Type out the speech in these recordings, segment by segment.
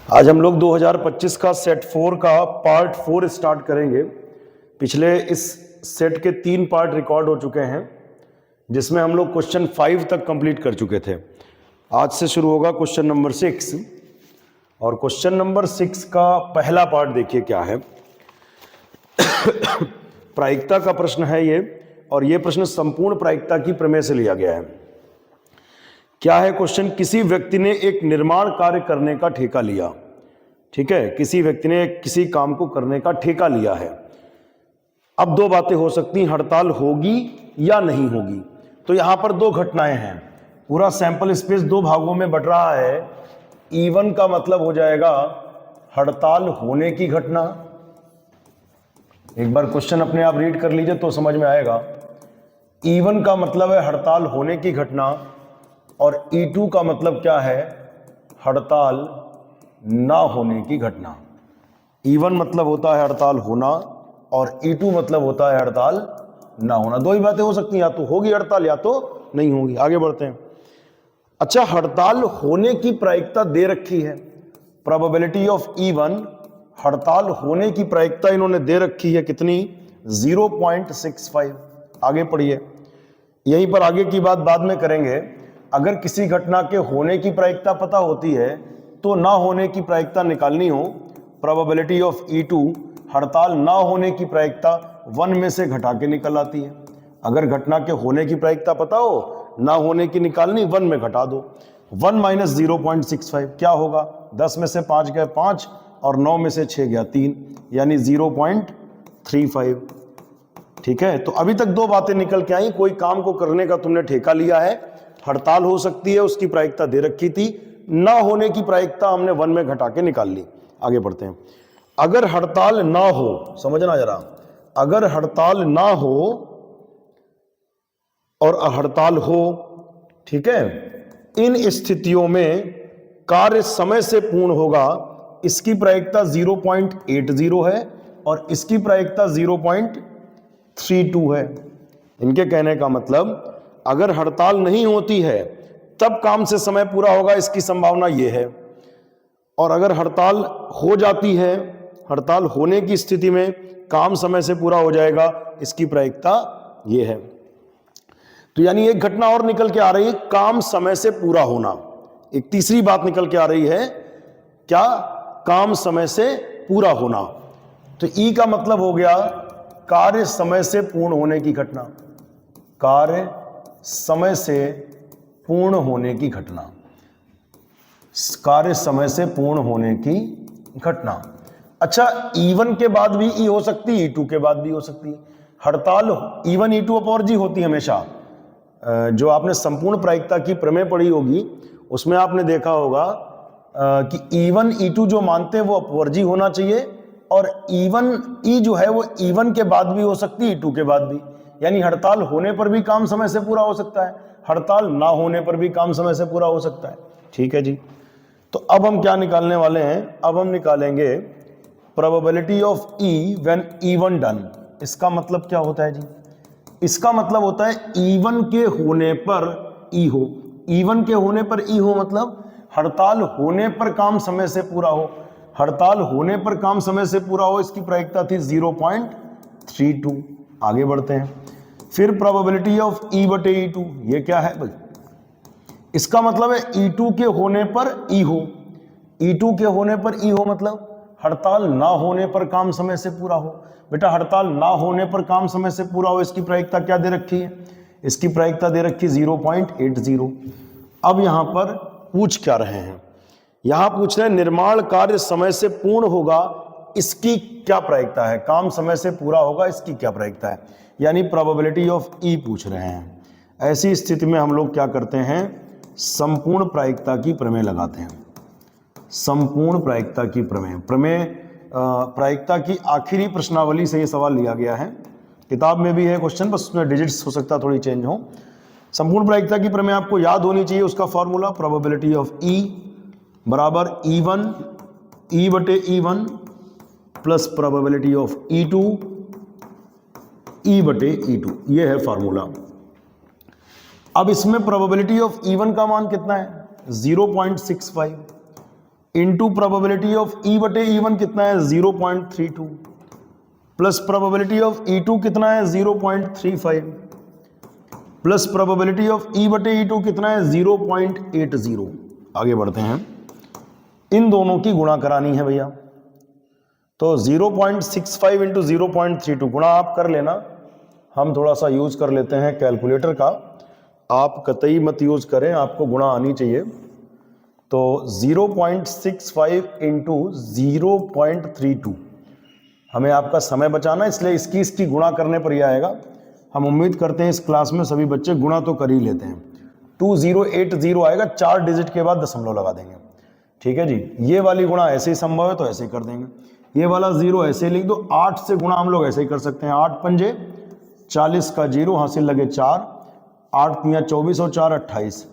आज हम लोग 2025 का सेट 4 का पार्ट 4 स्टार्ट करेंगे। पिछले इस सेट के 3 पार्ट रिकॉर्ड हो चुके हैं, जिसमें हम लोग क्वेश्चन 5 तक कंप्लीट कर चुके थे। आज से शुरू होगा क्वेश्चन नंबर 6, और क्वेश्चन नंबर 6 का पहला पार्ट देखिए क्या है। प्रायिकता का प्रश्न है ये, और ये प्रश्न संपूर्ण प्रायिकता की प्रमेय से लिया गया है। क्या है क्वेश्चन? किसी व्यक्ति ने एक निर्माण कार्य करने का ठेका लिया। ठीक है, किसी व्यक्ति ने किसी काम को करने का ठेका लिया है। अब दो बातें हो सकती हैं, हड़ताल होगी या नहीं होगी। तो यहां पर दो घटनाएं हैं। पूरा सैंपल स्पेस दो भागों में बट रहा है। E1 का मतलब हो जाएगा हड़ताल होने की घटना। एक बार क्वेश्चन अपने आप रीड कर लीजिए तो समझ में आएगा। E1 का मतलब है हड़ताल होने की घटना, और E2 का मतलब क्या है? हड़ताल ना होने की घटना। E1 मतलब होता है हड़ताल होना, और E2 मतलब होता है हड़ताल ना होना। दो ही बातें हो सकती हैं, या तो होगी हड़ताल या तो नहीं होगी। आगे बढ़ते हैं। अच्छा, हड़ताल होने की प्रायिकता दे रखी है, प्रोबेबिलिटी ऑफ E1। हड़ताल होने की प्रायिकता इन्होंने दे रखी है कितनी? 0.65। आगे पढ़िए, यहीं पर आगे की बात बाद में करेंगे। अगर किसी घटना के होने की प्रायिकता पता होती है तो ना होने की प्रायिकता निकालनी हो, प्रोबेबिलिटी ऑफ E2, हड़ताल ना होने की प्रायिकता 1 में से घटा के निकल आती है। अगर घटना के होने की प्रायिकता पता हो, ना होने की निकालनी, 1 में घटा दो। 1 माइनस 0.65 क्या होगा? 10 में से 5 गए 5, और 9 में से 6 गया 3, यानी 0.35। ठीक है, तो अभी तक दो बातें निकल के आई। कोई काम को करने का तुमने ठेका लिया है, हड़ताल हो सकती है, उसकी प्रायिकता दे रखी थी। ना होने की प्रायिकता हमने 1 में घटा के निकाल ली। आगे बढ़ते हैं। अगर हड़ताल ना हो, समझना जरा, अगर हड़ताल ना हो और हड़ताल हो, ठीक है, इन स्थितियों में कार्य समय से पूर्ण होगा। इसकी प्रायिकता 0.80 है और इसकी प्रायिकता 0.32 है। इनके कहने का मतलब, अगर हड़ताल नहीं होती है तब काम से समय पूरा होगा, इसकी संभावना ये है। और अगर हड़ताल हो जाती है, हड़ताल होने की स्थिति में काम समय से पूरा हो जाएगा, इसकी प्रायिकता ये है। तो यानी एक घटना और निकल के आ रही है, काम समय से पूरा होना। एक तीसरी बात निकल के आ रही है, क्या? काम समय से पूरा होना। तो ई का मतलब हो गया कार्य समय से पूर्ण होने की घटना। कार्य समय से पूर्ण होने की घटना। कार्य समय से पूर्ण होने की घटना। अच्छा, E1 के बाद भी ई हो सकती है, E2 के बाद भी हो सकती है। हड़ताल E1 E2 अपॉर जी होती है हमेशा। जो आपने संपूर्ण प्रायिकता की प्रमेय पढ़ी होगी, उसमें आपने देखा होगा कि E1 E2 जो मानते हैं वो अपवर्जी होना चाहिए, और E जो है वो E1 के बाद भी हो सकती है, E2 के बाद भी। यानी हड़ताल होने पर भी काम समय से पूरा हो सकता है, हड़ताल ना होने पर भी काम समय से पूरा हो सकता है। ठीक है जी। तो अब हम क्या निकालने वाले हैं? अब हम निकालेंगे probability of E when E1 done. इसका मतलब क्या होता है जी? इसका मतलब होता है E1 के होने पर E हो। E1 के होने पर E हो मतलब हड़ताल होने पर काम समय से पूरा हो। हड़ताल होने पर काम समय से पूरा हो, इसकी प्रायिकता थी 0.32। आगे बढ़ते हैं। फिर प्रोबेबिलिटी ऑफ E बटे E2, ये क्या है भाई? इसका मतलब है E2 के होने पर E हो। E2 के होने पर E हो मतलब हड़ताल ना होने पर काम समय से पूरा हो। बेटा, हड़ताल ना होने पर काम समय से पूरा हो, इसकी प्रायिकता क्या दे रखी है? इसकी प्रायिकता दे रखी 0.80। अब यहां पर पूछ क्या रहे हैं? यहां पूछ रहे हैं निर्माण कार्य समय से पूर्ण होगा, इसकी क्या प्रायिकता है? काम समय से पूरा होगा, इसकी क्या प्रायिकता है? यानी प्रोबेबिलिटी ऑफ E पूछ रहे हैं। ऐसी स्थिति में हम लोग क्या करते हैं? संपूर्ण प्रायिकता की प्रमेय लगाते हैं। संपूर्ण प्रायिकता की प्रमेय प्रायिकता की आखिरी प्रश्नावली से ये सवाल लिया गया है। किताब में भी है क्वेश्चन, बस उसमें डिजिट्स हो सकता थोड़ी चेंज हो। संपूर्ण प्रायिकता की प्रमेय आपको याद होनी चाहिए। उसका फॉर्मूला प्रोबेबिलिटी ऑफ E बराबर E1 E बटे E1 plus probability of E2 E बटे E2, ये है फॉर्मूला। अब इसमें प्रोबेबिलिटी ऑफ E1 का मान कितना है? 0.65। इंटू प्रोबेबिलिटी ऑफ ई बटे E1 कितना है 0.32 प्लस प्रोबेबिलिटी ऑफ E2 कितना है 0.35 प्लस प्रोबेबिलिटी ऑफ E बटे E2 कितना है 0.80। आगे बढ़ते हैं, इन दोनों की गुणा करानी है भैया। तो 0.65 इंटू 0.32 गुणा आप कर लेना, हम थोड़ा सा यूज कर लेते हैं कैलकुलेटर का। आप कतई मत यूज करें, आपको गुणा आनी चाहिए। तो 0.65 इंटू 0.32, हमें आपका समय बचाना, इसलिए इसकी गुणा करने पर ही आएगा। हम उम्मीद करते हैं इस क्लास में सभी बच्चे गुणा तो कर ही लेते हैं। 2080 आएगा, 4 डिजिट के बाद दशमलव लगा देंगे। ठीक है जी, ये वाली गुणा ऐसे ही संभव है तो ऐसे ही कर देंगे। ये वाला 0 ऐसे ही लिख दो। 8 से गुणा हम लोग ऐसे ही कर सकते हैं। 8 पंजे 40 का 0, हासिल लगे 4, 8 तियां 24 और 4 28,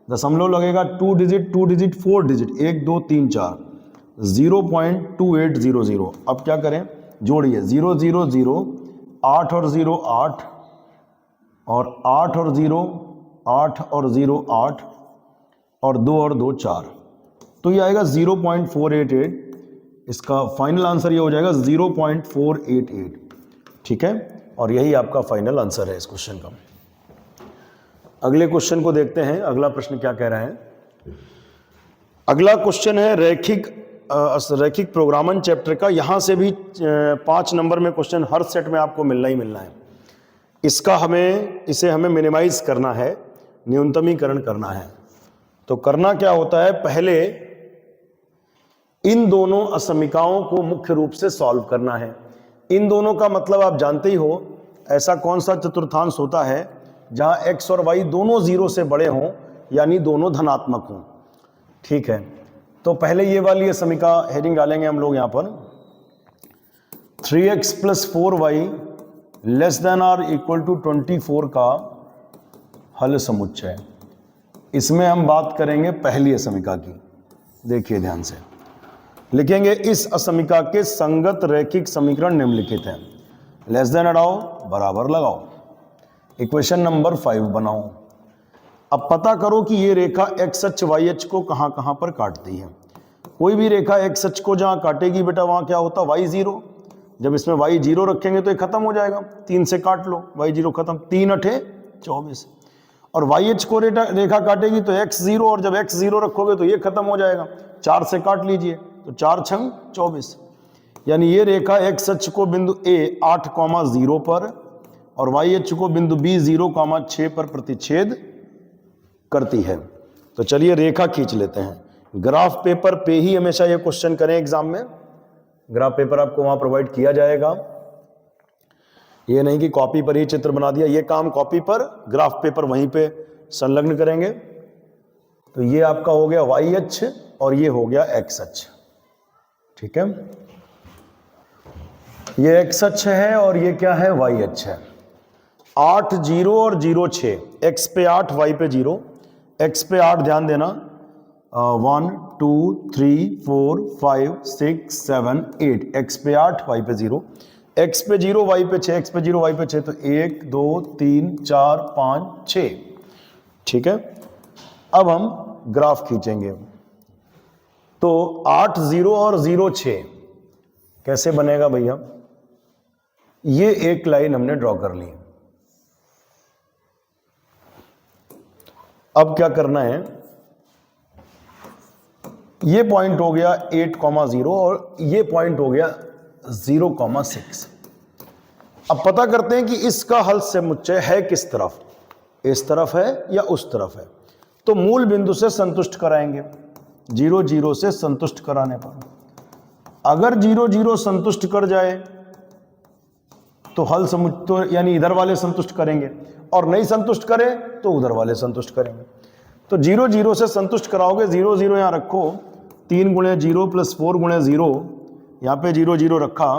दशमलव लगेगा 2 डिजिट 4 डिजिट 1 2 3 4, 0.2800। अब क्या करें, जोड़िए 0 0 0, 8 और 0 8, और 8 और 0 8 और 0 8, और 2 और 2 4, तो ये आएगा 0.488। इसका फाइनल आंसर ये हो जाएगा 0.488। ठीक है, और यही आपका फाइनल आंसर है इस क्वेश्चन का। अगले क्वेश्चन को देखते हैं, अगला प्रश्न क्या कह रहा है। अगला क्वेश्चन है रैखिक प्रोग्रामन चैप्टर का। यहां से भी 5 नंबर में क्वेश्चन हर सेट में आपको मिलना ही मिलना है। इसे हमें मिनिमाइज करना है, न्यूनतमीकरण करना है। तो करना क्या होता है, पहले इन दोनों असमीकाओं को मुख्य रूप से सॉल्व करना है। इन दोनों का मतलब आप जानते ही हो, ऐसा कौन सा चतुर्थांश होता है जहां x और y दोनों 0 से बड़े हों, यानी दोनों धनात्मक हों। ठीक है, तो पहले ये वाली असमीका हेडिंग डालेंगे हम लोग यहां पर, 3x + 4y < 24 का हल समुच्चय। इसमें हम बात करेंगे पहली असमीका की। देखिए ध्यान से, लिखेंगे इस असमीका के संगत रैखिक समीकरण निम्नलिखित हैं। लेस देन हटाओ, बराबर लगाओ, इक्वेशन नंबर 5 बनाओ। अब पता करो कि ये रेखा x अक्ष y अक्ष को कहां कहां पर काटती है। कोई भी रेखा x अक्ष को जहां काटेगी बेटा, वहां क्या होता, y0। जब इसमें y0 रखेंगे तो ये खत्म हो जाएगा, 3 से काट लो, y0 खत्म, 3 8 24। और y अक्ष को रेखा काटेगी तो x0, और जब x0 रखोगे तो ये खत्म हो जाएगा, 4 से काट लीजिए, तो 4 छंग 24। यानी ये रेखा x अक्ष को बिंदु A 8,0 पर और y अक्ष को बिंदु B 0,6 पर प्रतिच्छेद करती है। तो चलिए रेखा खींच लेते हैं। ग्राफ पेपर पे ही हमेशा ये क्वेश्चन करें एग्जाम में, ग्राफ पेपर आपको वहां प्रोवाइड किया जाएगा। ये नहीं कि कॉपी पर ही चित्र बना दिया, ये काम कॉपी पर, ग्राफ पेपर वहीं पे संलग्न करेंगे। तो ये आपका हो गया y अक्ष और ये हो गया x अक्ष। ठीक है, ये x अक्ष है और ये क्या है, y अक्ष है। 8 0 और 0 6, x पे 8 y पे 0, x पे 8 ध्यान देना, 1 2 3 4 5 6 7 8, x पे 8 y पे 0, x पे 0 y पे 6, x पे 0 y पे 6, तो 1 2 3 4 5 6। ठीक है, अब हम ग्राफ खींचेंगे। तो 8 0 और 0 6 कैसे बनेगा भैया, ये एक लाइन हमने ड्रॉ कर ली। अब क्या करना है, ये पॉइंट हो गया 8,0 और ये पॉइंट हो गया 0,6। अब पता करते हैं कि इसका हल समुच्चय है किस तरफ, इस तरफ है या उस तरफ है। तो मूल बिंदु से संतुष्ट कराएंगे, 0 0 से संतुष्ट कराने पर। अगर 0 0 संतुष्ट कर जाए तो हल समुच्चय, तो यानी इधर वाले संतुष्ट करेंगे, और नहीं संतुष्ट करे तो उधर वाले संतुष्ट करेंगे। तो 0 0 से संतुष्ट कराओगे, 0 0 यहां रखो, 3 × 0 + 4 × 0, यहां पे 0 0 रखा,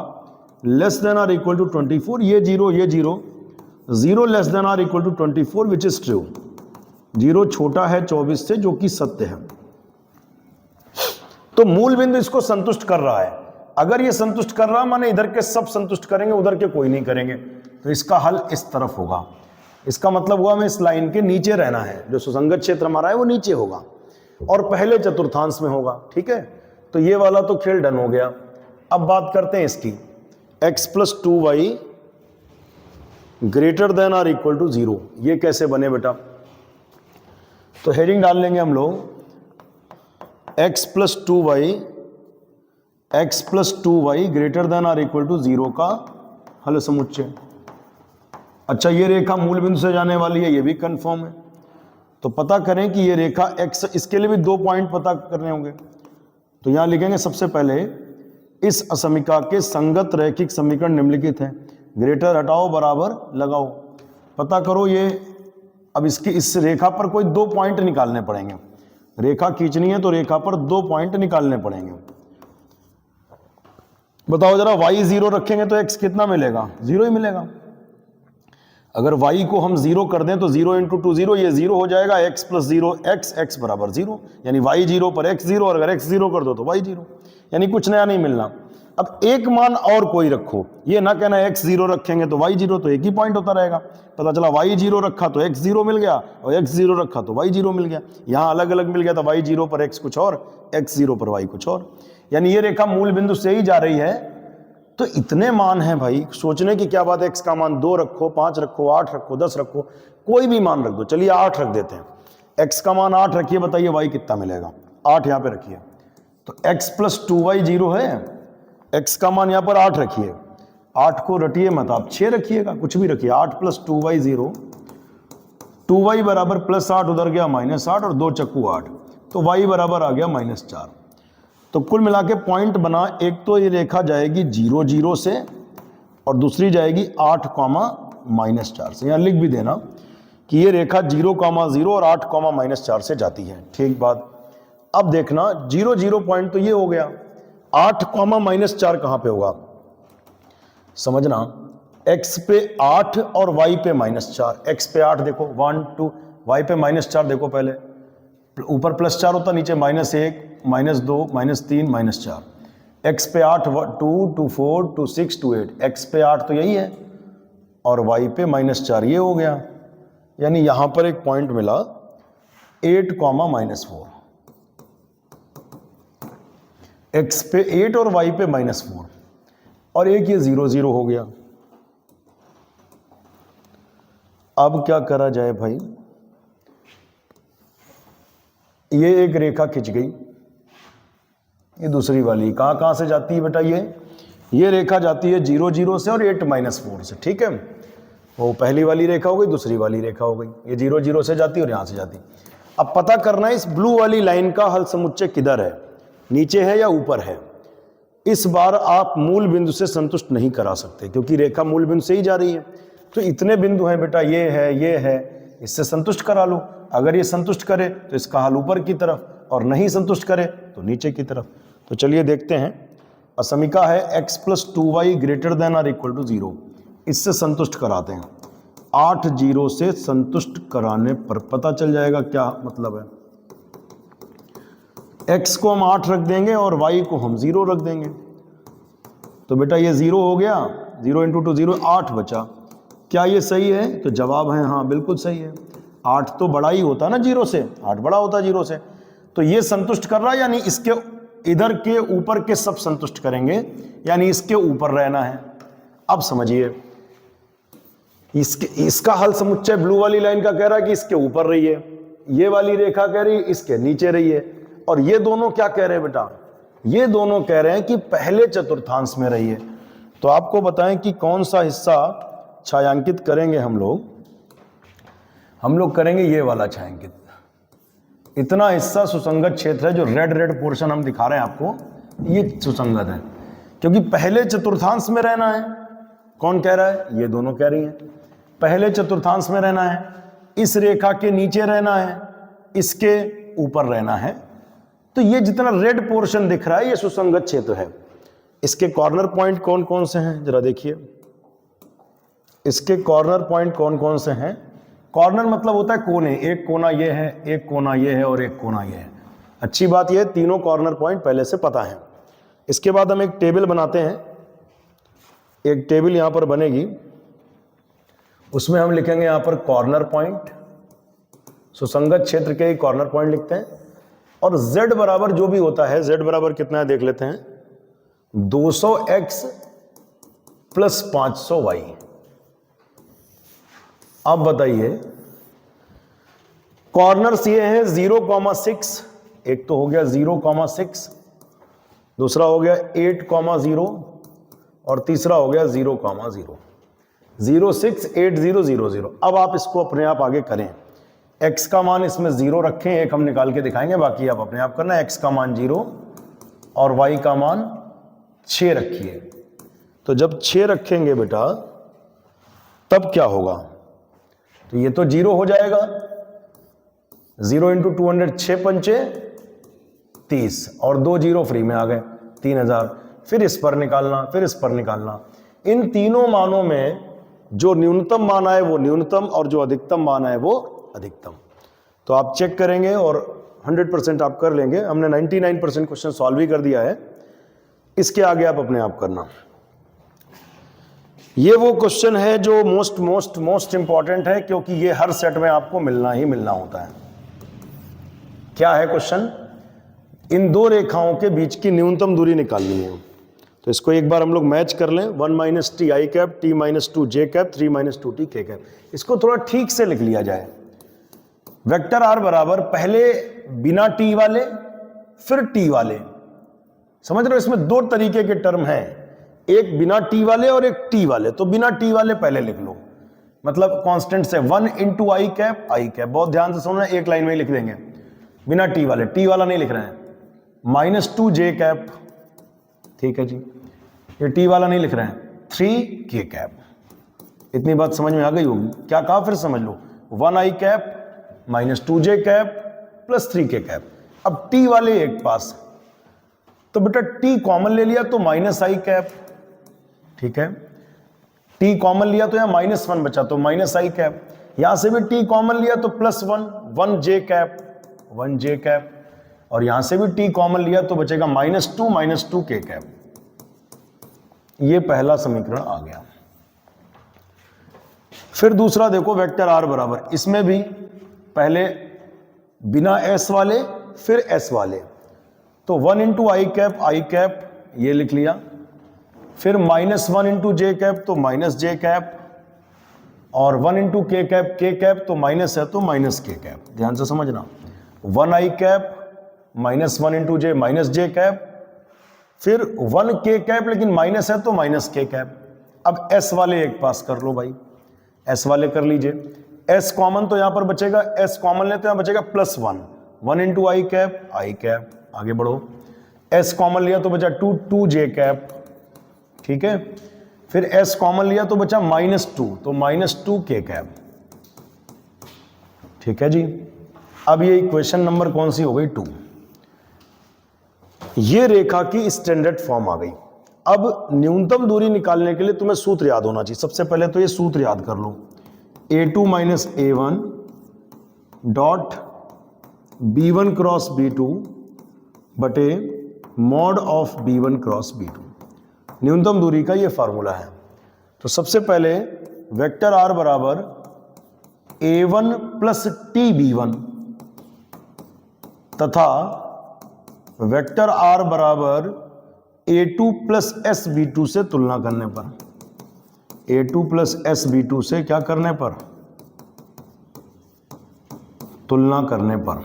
< 24, ये 0 0 < 24 विच इज ट्रू। 0 छोटा है 24 से, जो कि सत्य है। तो मूल बिंदु इसको संतुष्ट कर रहा है। अगर ये संतुष्ट कर रहा माने इधर के सब संतुष्ट करेंगे, उधर के कोई नहीं करेंगे, तो इसका हल इस तरफ होगा। इसका मतलब हुआ हमें इस लाइन के नीचे रहना है, जो सुसंगत क्षेत्र हमारा है वो नीचे होगा और पहले चतुर्थांश में होगा। ठीक है, तो ये वाला तो खेल डन हो गया। अब बात करते हैं इसकी, x plus 2y greater than or equal to 0, ये कैसे बने बेटा? तो हेडिंग डाल लेंगे हम लोग x plus 2y greater than or equal to 0 का हल समुच्चय। अच्छा, ये रेखा मूल बिंदु से जाने वाली है, ये भी कंफर्म है। तो पता करें कि ये रेखा x, इसके लिए भी 2 पॉइंट पता करने होंगे। तो यहां लिखेंगे सबसे पहले इस असमीका के संगत रैखिक समीकरण निम्नलिखित है। ग्रेटर हटाओ, बराबर लगाओ, पता करो ये। अब इसकी इस रेखा पर कोई 2 पॉइंट निकालने पड़ेंगे। रेखा खींचनी है तो रेखा पर 2 पॉइंट निकालने पड़ेंगे। बताओ जरा, y 0 रखेंगे तो x कितना मिलेगा? 0 ही मिलेगा। अगर y को हम 0 कर दें तो 0 इंटू 2 0, ये 0 हो जाएगा। x प्लस 0 x बराबर 0, यानी y 0 पर x 0, और अगर x 0 कर दो तो y 0, यानी कुछ नया नहीं मिलना। अब एक मान और कोई रखो, ये ना कहना x 0 रखेंगे तो y 0, तो एक ही पॉइंट होता रहेगा। पता चला y 0 रखा तो x 0 मिल गया, और x 0 रखा तो y 0 मिल गया। यहाँ अलग अलग मिल गया था, y 0 पर x कुछ और, x 0 पर y कुछ और, यानी ये रेखा मूल बिंदु से ही जा रही है। तो इतने मान हैं भाई, सोचने की क्या बात है। x का मान 2 रखो, 5 रखो, 8 रखो, 10 रखो, कोई भी मान रख दो। चलिए 8 रख देते हैं। x का मान 8 रखिए, बताइए y कितना मिलेगा? 8 यहाँ पे रखिए, तो x प्लस 2y 0 है। x का मान यहाँ पर 8 रखिए, 8 को रटिए मत आप, 6 रखिएगा, कुछ भी रखिए। 8 प्लस 2y 0, 2y बराबर प्लस 8, उधर गया -8, और 2 चक्कू 8, तो y बराबर आ गया -4। तो कुल मिला के पॉइंट बना, एक तो ये रेखा जाएगी 0 0 से, और दूसरी जाएगी 8, -4 से। यहाँ लिख भी देना कि ये रेखा 0, 0 और 8, -4 से जाती है। ठीक बात। अब देखना 0 0 पॉइंट तो ये हो गया, 8, -4 कहाँ पे होगा? समझना, x पे 8 और y पे -4। x पे 8 देखो 1 2, y पे -4 देखो, पहले ऊपर +4 होता, नीचे -1 -2 -3 -4। x पे 8 2 2 4 2 6 2 8, x पे 8 तो यही है, और y पे -4 ये हो गया। यानी यहां पर एक पॉइंट मिला 8, -4। x पे 8 और y पे -4, और एक ये 0 0 हो गया। अब क्या करा जाए भाई? ये एक रेखा खिंच गई, ये दूसरी वाली कहां से जाती है बेटा? ये रेखा जाती है 0 0 से और 8 -4 से। ठीक है, वो पहली वाली रेखा हो गई, दूसरी वाली रेखा हो गई। ये 0 0 से जाती है और यहां से जाती है। अब पता करना है इस ब्लू वाली लाइन का हल समुच्चय किधर है, नीचे है या ऊपर है। इस बार आप मूल बिंदु से संतुष्ट नहीं करा सकते, क्योंकि रेखा मूल बिंदु से ही जा रही है। तो इतने बिंदु हैं बेटा, ये है, इससे संतुष्ट करा लो। अगर ये संतुष्ट करे तो इसका हल ऊपर की तरफ, और नहीं संतुष्ट करे तो नीचे की तरफ। तो चलिए देखते हैं। असमीका है x plus 2y greater than or equal to 0, इससे संतुष्ट कराते हैं। 8 0 से संतुष्ट कराने पर पता चल जाएगा क्या मतलब है। x को हम 8 रख देंगे और y को हम 0 रख देंगे, तो बेटा ये 0 हो गया, 0 इंटू 2 0, 8 बचा। क्या ये सही है? तो जवाब है हाँ, बिल्कुल सही है। 8 तो बड़ा ही होता ना 0 से, 8 बड़ा होता 0 से। तो ये संतुष्ट कर रहा है, यानी इसके इधर के ऊपर के सब संतुष्ट करेंगे, यानी इसके ऊपर रहना है। अब समझिए, इसका हल समुच्चय ब्लू वाली लाइन का कह रहा है कि इसके ऊपर रही है, ये वाली रेखा कह रही है इसके नीचे रही है, और ये दोनों क्या कह रहे हैं बेटा? ये दोनों कह रहे हैं कि पहले चतुर्थांश में रही है। तो आपको बताएं कि कौन सा हिस्सा छायांकित करेंगे हम लोग करेंगे ये वाला छायांकित। इतना हिस्सा सुसंगत क्षेत्र है, जो रेड पोर्शन हम दिखा रहे हैं आपको, ये सुसंगत है, क्योंकि पहले चतुर्थांश में रहना है। कौन कह रहा है? ये दोनों कह रही हैं पहले चतुर्थांश में रहना है, इस रेखा के नीचे रहना है, इसके ऊपर रहना है। तो ये जितना रेड पोर्शन दिख रहा है ये सुसंगत क्षेत्र है। इसके कॉर्नर पॉइंट कौन कौन से हैं जरा देखिए। इसके कॉर्नर पॉइंट कौन कौन से हैं? कॉर्नर मतलब होता है कोने, एक कोना ये है, एक कोना ये है और एक कोना ये है। अच्छी बात ये है तीनों कॉर्नर पॉइंट पहले से पता है। इसके बाद हम एक टेबल बनाते हैं, एक टेबल यहां पर बनेगी, उसमें हम लिखेंगे यहां पर कॉर्नर पॉइंट, सुसंगत क्षेत्र के ही कॉर्नर पॉइंट लिखते हैं, और z बराबर जो भी होता है, z बराबर कितना है देख लेते हैं, 200x प्लस 500y। अब बताइए कॉर्नर्स ये हैं 0,6, एक तो हो गया 0,6, दूसरा हो गया 8,0 और तीसरा हो गया 0,0, 0, 6, 8, 0, 0, 0। अब आप इसको अपने आप आगे करें, x का मान इसमें 0 रखें, एक हम निकाल के दिखाएंगे, बाकी आप अपने आप करना। x का मान 0 और y का मान 6 रखिए। तो जब 6 रखेंगे बेटा तब क्या होगा, तो ये तो 0 हो जाएगा, 0 इंटू 200, 6 पंचे 30 और 2 0 फ्री में आ गए, 3000। फिर इस पर निकालना, फिर इस पर निकालना। इन तीनों मानों में जो न्यूनतम मान आए वो न्यूनतम और जो अधिकतम मान आए वो अधिकतम। तो आप चेक करेंगे और 100% आप कर लेंगे। हमने 99% क्वेश्चन सॉल्व ही कर दिया है, इसके आगे आप अपने आप करना। ये वो क्वेश्चन है जो मोस्ट इंपॉर्टेंट है, क्योंकि ये हर सेट में आपको मिलना ही मिलना होता है। क्या है क्वेश्चन, इन दो रेखाओं के बीच की न्यूनतम दूरी निकालनी है। तो इसको एक बार हम लोग मैच कर लें, 1 minus T I cap, T minus 2 J cap, 3 minus 2 T के कैप। इसको थोड़ा ठीक से लिख लिया जाए। वेक्टर आर बराबर पहले बिना टी वाले फिर टी वाले, समझ रहे हो, इसमें दो तरीके के टर्म हैं, एक बिना टी वाले और एक टी वाले। तो बिना टी वाले पहले लिख लो, मतलब कांस्टेंट से 1 इंटू आई कैप, आई कैप, बहुत ध्यान से सुनना, एक लाइन में ही लिख देंगे बिना टी वाले, टी वाला नहीं लिख रहे हैं, -2 जे कैप, ठीक है जी, ये टी वाला नहीं लिख रहे हैं, 3 के कैप। इतनी बात समझ में आ गई होगी। क्या कहा फिर समझ लो, 1 आई कैप -2 जे कैप प्लस 3 के कैप। अब टी वाले एक पास, तो बेटा टी कॉमन ले लिया तो माइनस आई कैप, ठीक है, टी कॉमन लिया तो यहां -1 बचा तो माइनस आई कैप, यहां से भी टी कॉमन लिया तो +1, 1 जे कैप, 1 जे कैप, और यहां से भी टी कॉमन लिया तो बचेगा -2 के कैप। ये पहला समीकरण आ गया। फिर दूसरा देखो, वेक्टर आर बराबर, इसमें भी पहले बिना एस वाले फिर एस वाले, तो 1 इंटू आई कैप ये लिख लिया, फिर -1 इंटू जे कैप तो माइनस जे कैप, और 1 इंटू के कैप तो माइनस है तो माइनस के कैप। ध्यान से समझना, 1 आई कैप -1 इंटू जे माइनस जे कैप, फिर 1 के कैप लेकिन माइनस है तो माइनस के कैप। अब एस वाले एक पास कर लो भाई, एस वाले कर लीजिए, एस कॉमन तो यहां पर बचेगा, एस कॉमन ले तो यहां बचेगा +1, 1 इंटू आई कैप, आगे बढ़ो, एस कॉमन लिया तो बचा 2 जे कैप, ठीक है, फिर एस कॉमन लिया तो बचा -2, तो -2 के कैप, ठीक है जी। अब ये इक्वेशन नंबर कौन सी हो गई, 2। ये रेखा की स्टैंडर्ड फॉर्म आ गई। अब न्यूनतम दूरी निकालने के लिए तुम्हें सूत्र याद होना चाहिए। सबसे पहले तो ये सूत्र याद कर लो, a2 minus a1 dot b1 cross b2 बटे mod of b1 cross b2, न्यूनतम दूरी का ये फार्मूला है। तो सबसे पहले वेक्टर आर बराबर a1 प्लस टी b1 तथा वेक्टर आर बराबर a2 प्लस एस b2 से तुलना करने पर, a2 प्लस एस b2 से क्या करने पर, तुलना करने पर।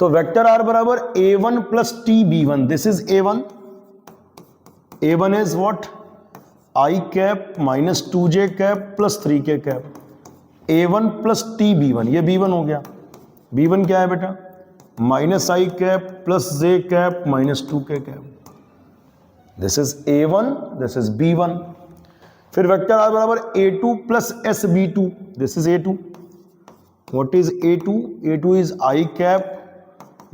तो वेक्टर आर बराबर a1 plus T b1, this is a1, a1 is what, I cap -2 J cap plus 3 के cap, a1 plus T b1, ये b1 हो गया। b1 क्या है बेटा, minus I cap plus J cap -2 K cap, this is a1, this is b1। फिर vector R बराबर a2 plus S b2, this is a2, what is a2, a2 is I cap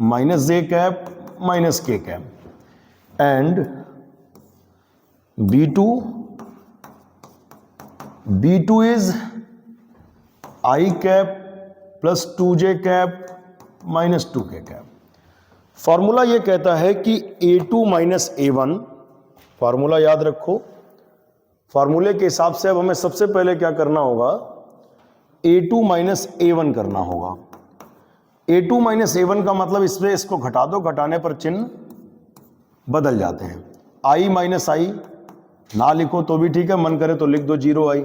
minus J cap minus K cap, and b2 is I cap plus 2 J cap -2 K cap. Formula ये कहता है कि a2 minus a1, formula याद रखो, फॉर्मूले के हिसाब से अब हमें सबसे पहले क्या करना होगा, a2 माइनस a1 करना होगा। A2 माइनस A1 का मतलब इसमें इसको घटा दो, घटाने पर चिन्ह बदल जाते हैं। I माइनस I ना लिखो तो भी ठीक है, मन करे तो लिख दो 0i।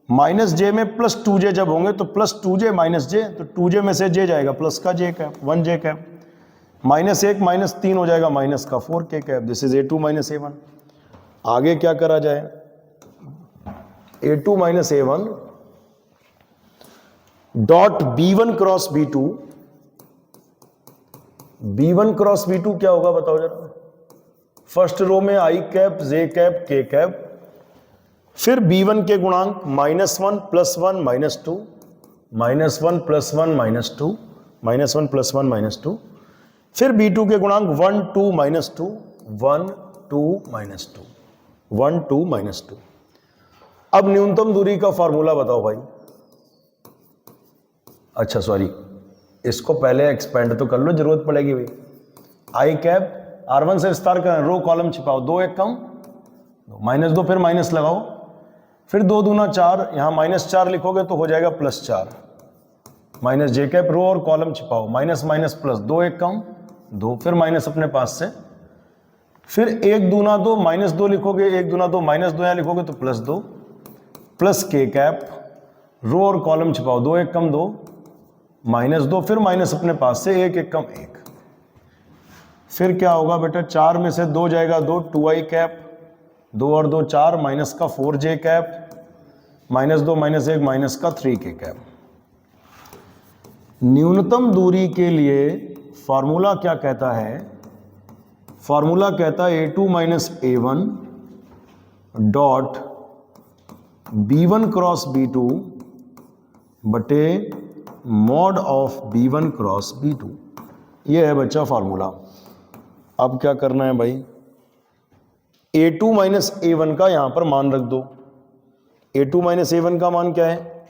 माइनस जे में प्लस 2j जब होंगे तो प्लस 2j माइनस जे, तो 2j में से j जाएगा प्लस का j cap 1j cap, minus 1 minus 3 हो जाएगा माइनस का 4k cap. This is A2 minus A1। आगे क्या करा जाए, A2 minus A1 dot B1 cross B2। B1 cross B2 क्या होगा बताओ जरा। फर्स्ट रो में I cap J cap K cap, फिर B1 के गुणांक -1 + 1 -2, -1 + 1 -2, -1 + 1 -2, फिर B2 के गुणांक 1 2 -2, 1 2 -2, 1 2 -2। अब न्यूनतम दूरी का फॉर्मूला बताओ भाई। अच्छा सॉरी, इसको पहले एक्सपेंड तो कर लो, जरूरत पड़ेगी भाई। I कैप R1 से विस्तार करें, रो कॉलम छिपाओ, 2 1 कम -2, फिर माइनस लगाओ, फिर 2 दूना 4, यहां -4 लिखोगे तो हो जाएगा +4, माइनस जे कैप रो और कॉलम छिपाओ, माइनस माइनस प्लस, 2 1 कम 2, फिर माइनस अपने पास से, फिर 1 दूना 2 -2 लिखोगे, 1 दूना 2 -2 यहां लिखोगे तो +2, प्लस के कैप रो और कॉलम छिपाओ, 2 1 कम 2, -2, फिर माइनस अपने पास से, 1 1 कम 1, फिर क्या होगा बेटा, 4 में से 2 जाएगा 2, 2i कैप, 2 और 2 4, माइनस का 4j कैप, -2 -1 माइनस का 3k कैप। न्यूनतम दूरी के लिए फॉर्मूला क्या कहता है, फॉर्मूला कहता है A2 minus A1 dot B1 cross B2 बटे mod of B1 cross B2। ये है बच्चा फॉर्मूला। अब क्या करना है भाई, A2 माइनस A1 का यहां पर मान रख दो। A2 माइनस A1 का मान क्या है,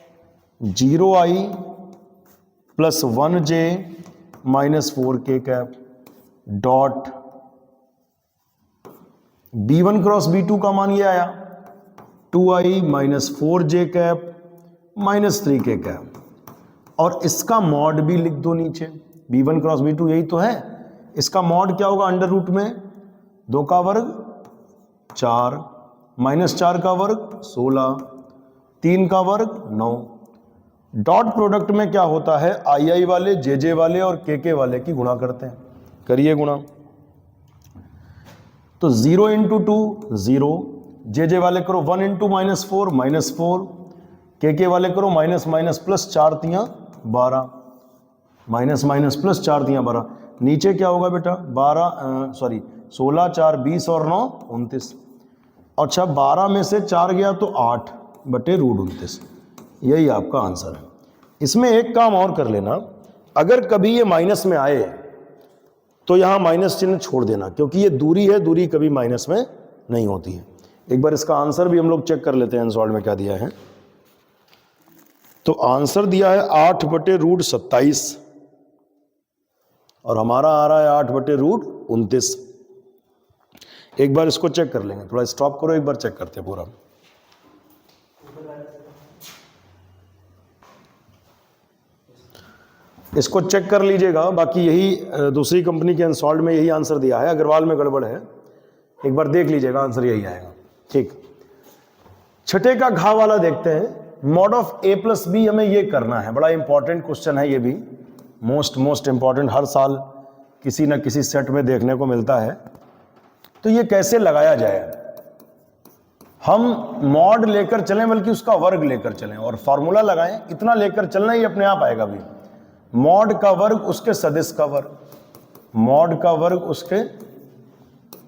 0i plus 1j minus 4k cap dot B1 cross B2 का मान ये आया 2i minus 4j cap minus 3k cap, और इसका मॉड भी लिख दो नीचे। B1 क्रॉस B2 यही तो है, इसका मॉड क्या होगा, अंडर रूट में 2 का वर्ग 4, -4 का वर्ग 16, 3 का वर्ग 9। डॉट प्रोडक्ट में क्या होता है, आई वाले, जे वाले और के वाले की गुणा करते हैं। करिए गुणा, तो 0 × 2 0, जे वाले करो 1 × -4 -4, के वाले करो माइनस माइनस प्लस 4 तियां 12, माइनस माइनस प्लस 4 तियां 12। नीचे क्या होगा बेटा, 16 4 20 और 9 29। अच्छा 12 में से 4 गया तो 8 बटे √29। यही आपका आंसर है। इसमें एक काम और कर लेना, अगर कभी ये माइनस में आए तो यहां माइनस चिन्ह छोड़ देना, क्योंकि ये दूरी है, दूरी कभी माइनस में नहीं होती है। एक बार इसका आंसर भी हम लोग चेक कर लेते हैं आंसर में क्या दिया है। तो आंसर दिया है 8 बटे √27 और हमारा आ रहा है 8 बटे √29। एक बार इसको चेक कर लेंगे, थोड़ा स्टॉप करो, एक बार चेक करते हैं पूरा। इसको चेक कर लीजिएगा, बाकी यही दूसरी कंपनी के अनसॉल्व में यही आंसर दिया है, अग्रवाल में गड़बड़ है, एक बार देख लीजिएगा, आंसर यही आएगा। ठीक, छठे का घा वाला देखते हैं। Mod of a plus B हमें ये करना है, बड़ा इंपॉर्टेंट क्वेश्चन है ये भी, मोस्ट इंपॉर्टेंट, हर साल किसी न किसी सेट में देखने को मिलता है। तो ये कैसे लगाया जाए, हम मॉड लेकर चलें बल्कि उसका वर्ग लेकर चलें और फॉर्मूला लगाएं, इतना लेकर चलना ही अपने आप आएगा भी। मॉड का वर्ग उसके सदिश का वर्ग, मॉड का वर्ग उसके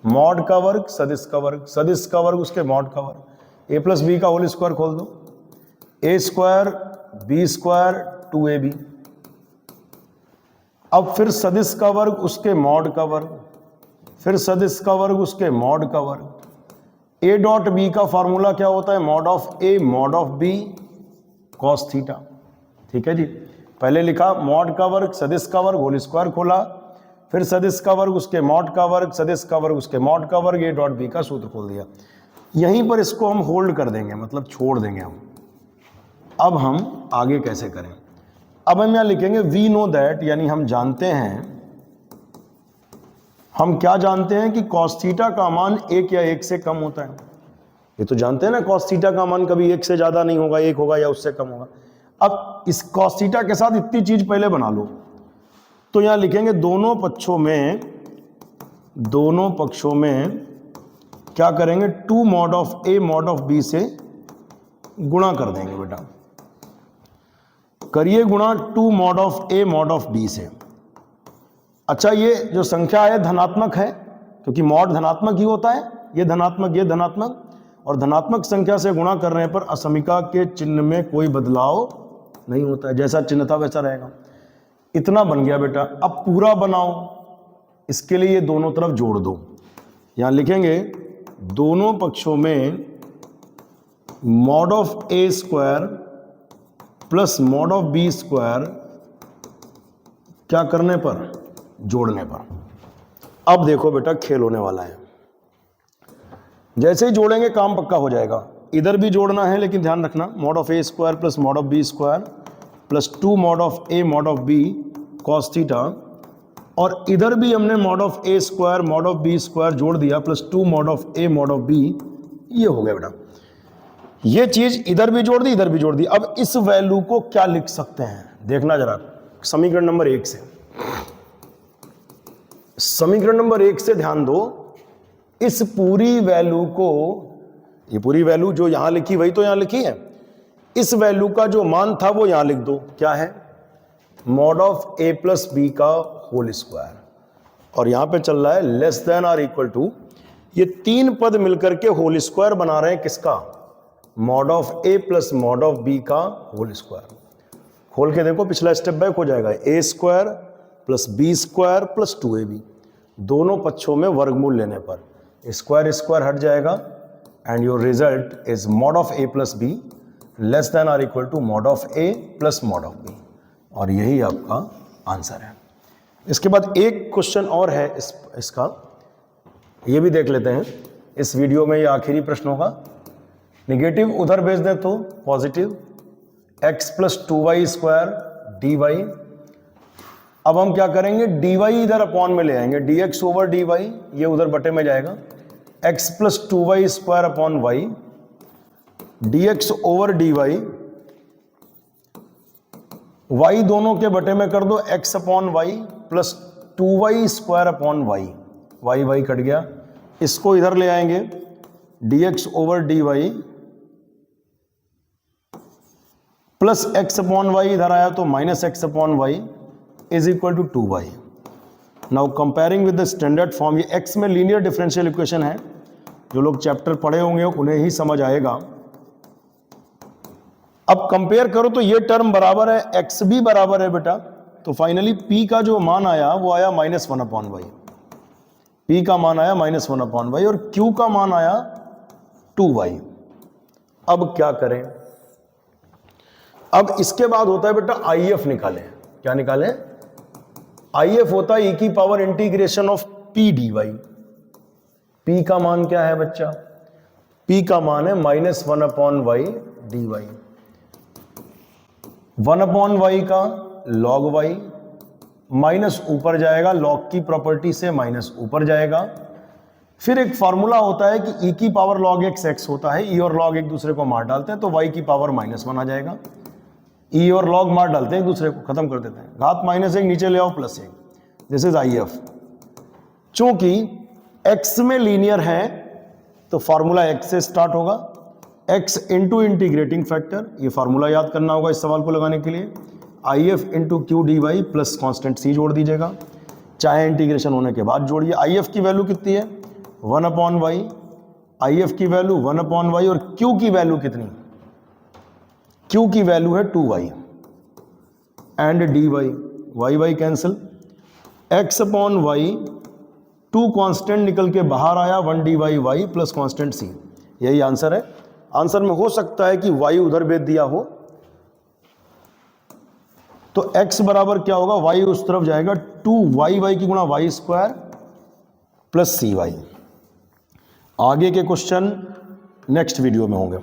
मॉड का वर्ग सदिश का वर्ग, सदिश का वर्ग उसके मॉड का वर्ग। a प्लस बी का होल स्क्वायर खोल दो, a square b square 2ab। अब फिर सदिश का वर्ग उसके मॉड का वर्ग, फिर सदिश का वर्ग उसके मॉड का वर्ग। a डॉट b का फॉर्मूला क्या होता है, mod of a mod of b cos theta. ठीक है जी, पहले लिखा मॉड का वर्ग सदिश का वर्ग होल स्क्वायर खोला, फिर सदिश का वर्ग उसके मॉड का वर्ग, सदिश का वर्ग उसके मॉड का वर्ग, a डॉट बी का सूत्र खोल दिया। यहीं पर इसको हम होल्ड कर देंगे, मतलब छोड़ देंगे हम। अब हम आगे कैसे करें, अब हम यहां लिखेंगे वी नो दैट, यानी हम जानते हैं, हम क्या जानते हैं कि cos थीटा का मान 1 या 1 से कम होता है। ये तो जानते हैं ना cos थीटा का मान कभी 1 से ज्यादा नहीं होगा, 1 होगा या उससे कम होगा। अब इस cos थीटा के साथ इतनी चीज पहले बना लो, तो यहां लिखेंगे दोनों पक्षों में क्या करेंगे, 2 mod of a mod of b से गुणा कर देंगे बेटा। करिए गुणा 2 mod of a mod of b से। अच्छा, ये जो संख्या है धनात्मक है, क्योंकि मॉड धनात्मक ही होता है, ये धनात्मक, और धनात्मक संख्या से गुणा करने पर असमिका के चिन्ह में कोई बदलाव नहीं होता है, जैसा चिन्ह था वैसा रहेगा। इतना बन गया बेटा। अब पूरा बनाओ, इसके लिए ये दोनों तरफ जोड़ दो। यहां लिखेंगे दोनों पक्षों में mod of A square plus mod of B square क्या करने पर, जोड़ने पर। अब देखो बेटा खेल होने वाला है, जैसे ही जोड़ेंगे काम पक्का हो जाएगा। इधर भी जोड़ना है, लेकिन ध्यान रखना mod of A square plus mod of B square plus 2 mod of A mod of B cos theta, और इधर भी हमने mod of A square mod of B square जोड़ दिया plus 2 mod of A mod of B. ये हो गया बेटा, ये चीज इधर भी जोड़ दी, इधर भी जोड़ दी। अब इस वैल्यू को क्या लिख सकते हैं, देखना जरा समीकरण नंबर 1 से। समीकरण नंबर 1 से ध्यान दो, इस पूरी वैल्यू को, ये पूरी वैल्यू जो यहां लिखी वही तो यहां लिखी है, इस वैल्यू का जो मान था वो यहां लिख दो। क्या है, mod of A plus B का होल स्क्वायर, और यहां पे चल रहा है less than or equal to, ये 3 पद मिलकर के होल स्क्वायर बना रहे हैं किसका, mod of A plus mod of B का होल स्क्वायर। खोल के देखो, पिछला स्टेप बैक हो जाएगा, A square plus B square plus 2ab, दोनों पक्षों में वर्गमूल लेने पर स्क्वायर स्क्वायर हट जाएगा, and your result is mod of A plus B less than or equal to mod of A plus mod of B, और यही आपका आंसर है। इसके बाद एक क्वेश्चन और है इसका, ये भी देख लेते हैं इस वीडियो में, ये आखिरी प्रश्न होगा। निगेटिव उधर भेज दें तो positive, x plus 2y square dy। अब हम क्या करेंगे, dy इधर अपॉन में ले आएंगे, dx ओवर dy, ये उधर बटे में जाएगा, x plus 2y square upon y, dx over dy, y दोनों के बटे में कर दो, x upon y plus 2y square upon y, y cut गया, इसको इधर ले आएंगे, dx over dy plus x upon y, इधर आया तो minus x upon y is equal to 2y। Now comparing with the standard form, ये x में लीनियर डिफरेंशियल इक्वेशन है, जो लोग चैप्टर पढ़े होंगे उन्हें ही समझ आएगा। अब कंपेयर करो तो ये टर्म बराबर है, x भी बराबर है बेटा, तो फाइनली p का जो मान आया वो आया -1 अपॉन y, p का मान आया -1 अपॉन y, और q का मान आया 2y। अब क्या करें, अब इसके बाद होता है बेटा IF निकालें। क्या निकालें, IF होता है e की power integration of p dy। p का मान क्या है बच्चा, p का मान है -1 upon y dy, 1 upon y का log y, माइनस ऊपर जाएगा, log की प्रॉपर्टी से माइनस ऊपर जाएगा। फिर एक फॉर्मूला होता है कि e की पावर log x होता है, e और log एक दूसरे को मार डालते हैं तो y की पावर -1 आ जाएगा, e और log मार डालते हैं एक दूसरे को, खत्म कर देते हैं, घात -1 नीचे ले आओ +1, दिस इज IF। चूंकि x में लीनियर है तो फॉर्मूला x से स्टार्ट होगा, x इंटू इंटीग्रेटिंग फैक्टर, ये फॉर्मूला याद करना होगा इस सवाल को लगाने के लिए, IF into Q D Y plus constant c जोड़ दीजिएगा, चाहे इंटीग्रेशन होने के बाद जोड़िए। IF की वैल्यू कितनी है, 1 अपॉन वाई, IF की वैल्यू 1 अपॉन वाई, और Q की वैल्यू कितनी, Q की वैल्यू है 2y and dy, y cancel, x upon y, 2 constant निकल के बाहर आया, 1 dy y plus constant c, यही आंसर है। आंसर में हो सकता है कि y उधर भेज दिया हो, तो x बराबर क्या होगा, y उस तरफ जाएगा, 2y की गुणा y स्क्वायर प्लस cy। आगे के क्वेश्चन नेक्स्ट वीडियो में होंगे।